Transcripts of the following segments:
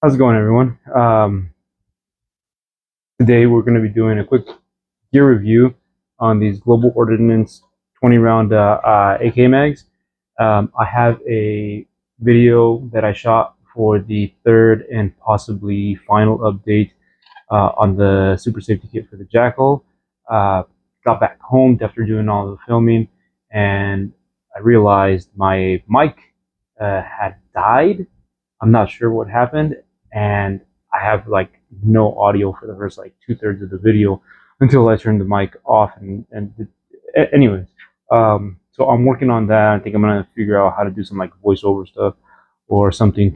How's it going, everyone? Today we're going to be doing a quick gear review on these Global Ordnance 20 round AK mags. I have a video that I shot for the third and possibly final update on the super safety kit for the Jackal. Got back home after doing all the filming, and I realized my mic had died. I'm not sure what happened, and I have like no audio for the first like 2/3 of the video until I turned the mic off. Anyways, so I'm working on that. I think I'm gonna figure out how to do some like voiceover stuff or something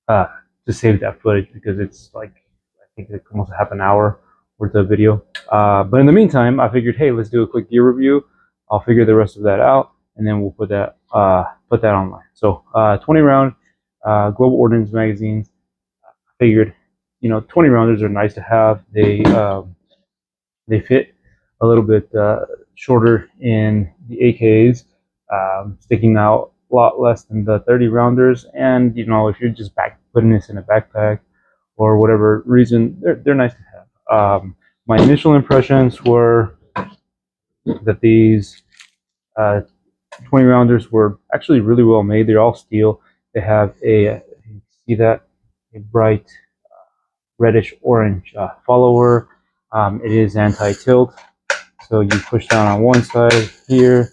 uh, to save that footage, because it's like I think it's almost a half an hour worth of video. But in the meantime, I figured, hey, let's do a quick gear review. I'll figure the rest of that out, and then we'll put that online. So 20 round Global Ordnance magazines. I figured, 20 rounders are nice to have. They fit a little bit shorter in the AKs, sticking out a lot less than the 30 rounders. And if you're just putting this in a backpack or whatever reason, they're nice to have. My initial impressions were that these 20 rounders were actually really well made. They're all steel. They have you see that, a bright reddish orange follower. It is anti-tilt, so you push down on one side here,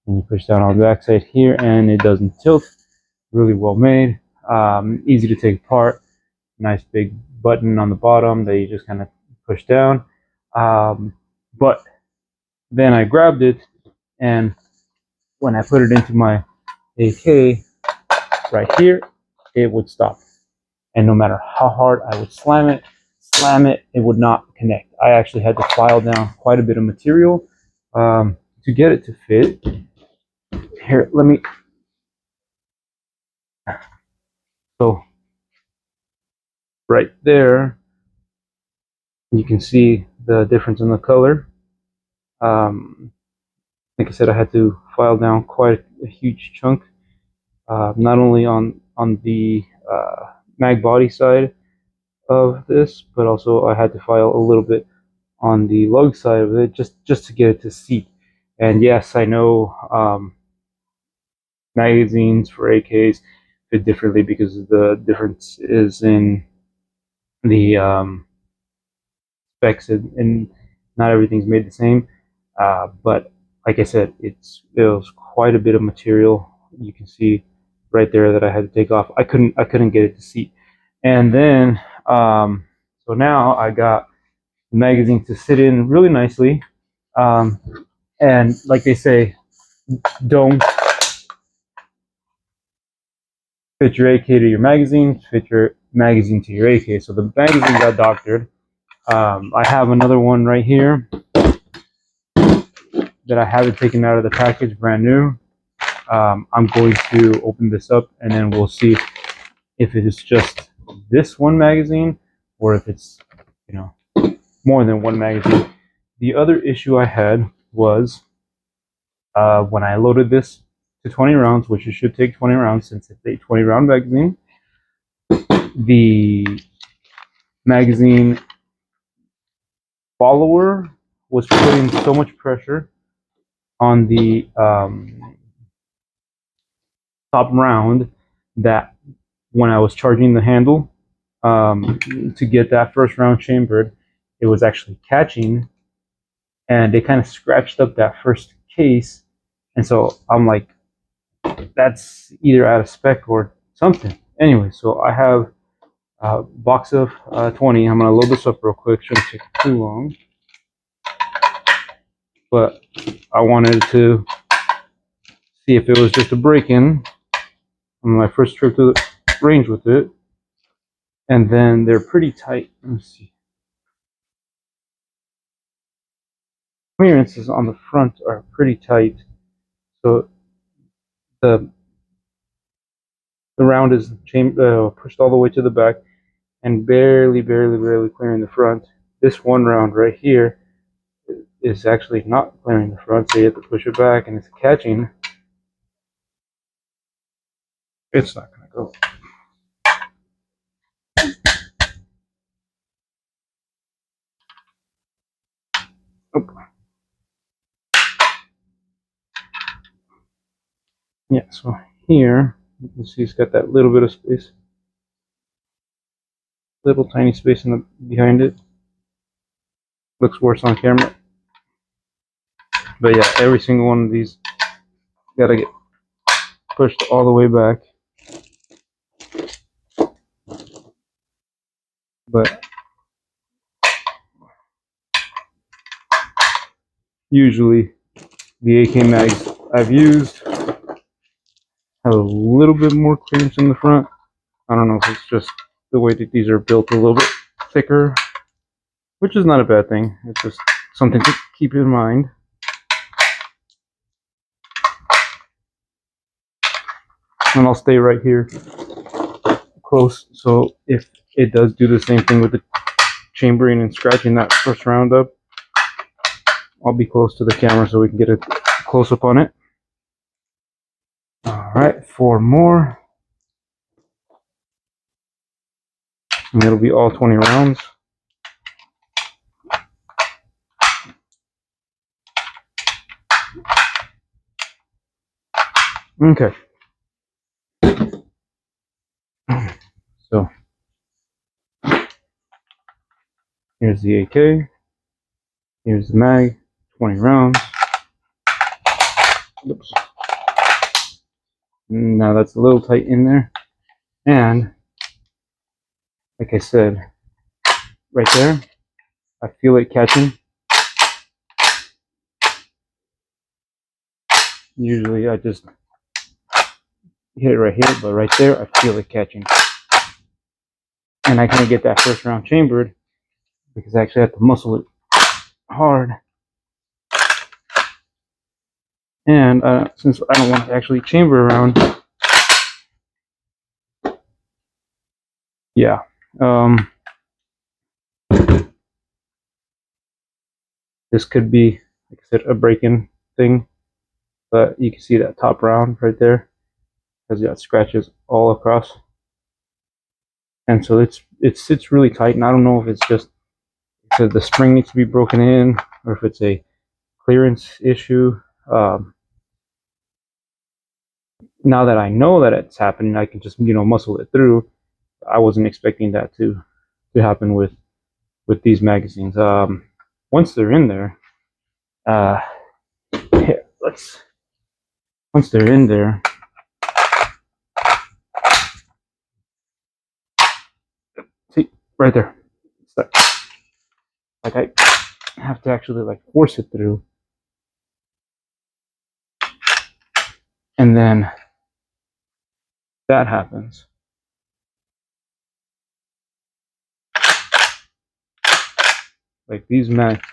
and you push down on the back side here, and it doesn't tilt. Really well made, easy to take apart. Nice big button on the bottom that you just kind of push down. But then I grabbed it, and when I put it into my AK right here, it would stop. And no matter how hard I would slam it, it would not connect. I actually had to file down quite a bit of material to get it to fit. Here, let me. So, right there, you can see the difference in the color. Like I said, I had to file down quite a huge chunk, not only on the mag body side of this, but also I had to file a little bit on the lug side of it, just to get it to seat. And yes, I know magazines for AKs fit differently because the difference is in the specs, and not everything's made the same. But like I said, it was quite a bit of material. You can see right there that I had to take off. I couldn't get it to seat. And then so now I got the magazine to sit in really nicely. And like they say, don't fit your AK to your magazine, fit your magazine to your AK. So the magazine got doctored. I have another one right here that I haven't taken out of the package, brand new. I'm going to open this up, and then we'll see if it is just this one magazine or if it's more than one magazine. The other issue I had was when I loaded this to 20 rounds, which it should take 20 rounds since it's a 20 round magazine, the magazine follower was putting so much pressure on the top round that when I was charging the handle to get that first round chambered, it was actually catching, and it kind of scratched up that first case. And so I'm like, that's either out of spec or something. Anyway, so I have a box of 20. I'm going to load this up real quick. Shouldn't take too long. But I wanted to see if it was just a break-in on my first trip to the range with it. And then they're pretty tight. Let me see. Clearances on the front are pretty tight. So the round is pushed all the way to the back and barely clearing the front. This one round right here is actually not clearing the front, so you have to push it back, and it's catching. It's not going to go. Yeah, so here you can see it's got that little bit of space, little tiny space in the behind it. Looks worse on camera, but yeah, every single one of these gotta get pushed all the way back. But usually the AK mags I've used have a little bit more clearance in the front. I don't know if it's just the way that these are built a little bit thicker, which is not a bad thing. It's just something to keep in mind. And I'll stay right here close, so if it does do the same thing with the chambering and scratching that first round up, I'll be close to the camera so we can get a close up on it. All right, 4 more, and it'll be all 20 rounds. Okay. So here's the AK, here's the mag, 20 rounds. Oops. Now that's a little tight in there, and like I said, right there, I feel it catching. Usually I just hit it right here, but right there I feel it catching. And I can't get that first round chambered because I actually have to muscle it hard. And since I don't want to actually chamber around, yeah. This could be, like I said, a break-in thing, but you can see that top round right there has got scratches all across, and so it sits really tight. And I don't know if it's just because the spring needs to be broken in, or if it's a clearance issue. Now that I know that it's happening, I can just muscle it through. I wasn't expecting that to happen with these magazines. Once they're in there, here, once they're in there, see right there, it's like I have to actually like force it through, and then that happens. Like these mags,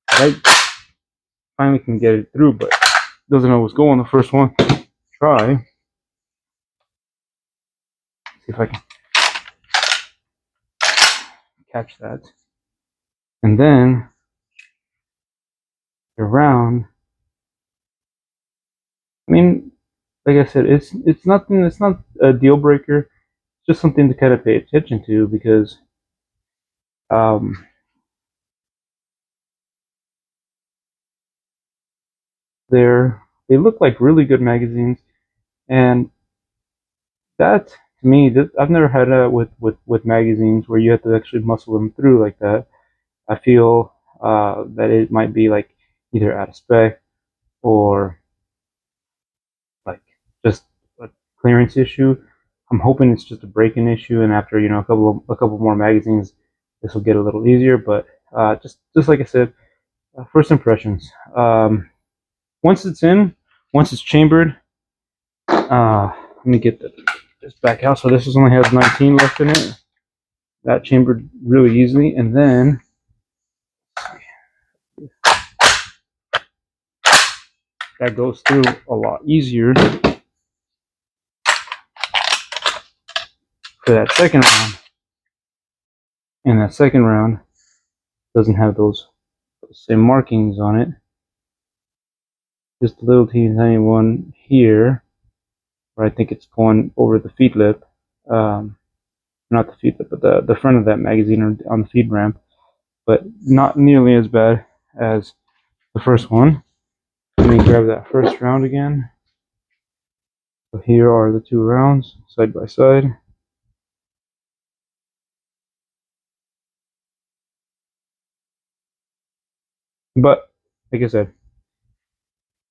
I finally can get it through, but it doesn't always go on the first one. Try. See if I can catch that. And then around, I mean, like I said, it's nothing. It's not a deal breaker. It's just something to kind of pay attention to because um, they look like really good magazines, and that to me, I've never had that with magazines where you have to actually muscle them through like that. I feel that it might be like either out of spec or like just a clearance issue. I'm hoping it's just a break-in issue, and after a couple more magazines, this will get a little easier. But just like I said, first impressions. Once it's in, once it's chambered, let me get this back out. So this only has 19 left in it. That chambered really easily, and then that goes through a lot easier for that second round. And that second round doesn't have those same markings on it. Just a little teeny tiny one here, where I think it's going over the feed lip. Not the feed lip, but the front of that magazine on the feed ramp. But not nearly as bad as the first one. Let me grab that first round again. So here are the two rounds side by side. But like I said,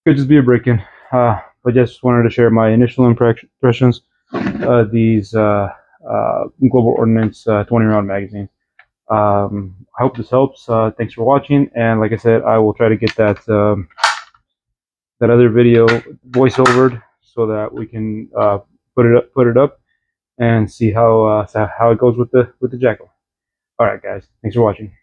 could just be a break-in. I just wanted to share my initial impressions. These Global Ordnance 20 round magazine. I hope this helps. Thanks for watching, and like I said, I will try to get that that other video voiceovered so that we can put it up and see how it goes with the jackal. All right, guys, thanks for watching.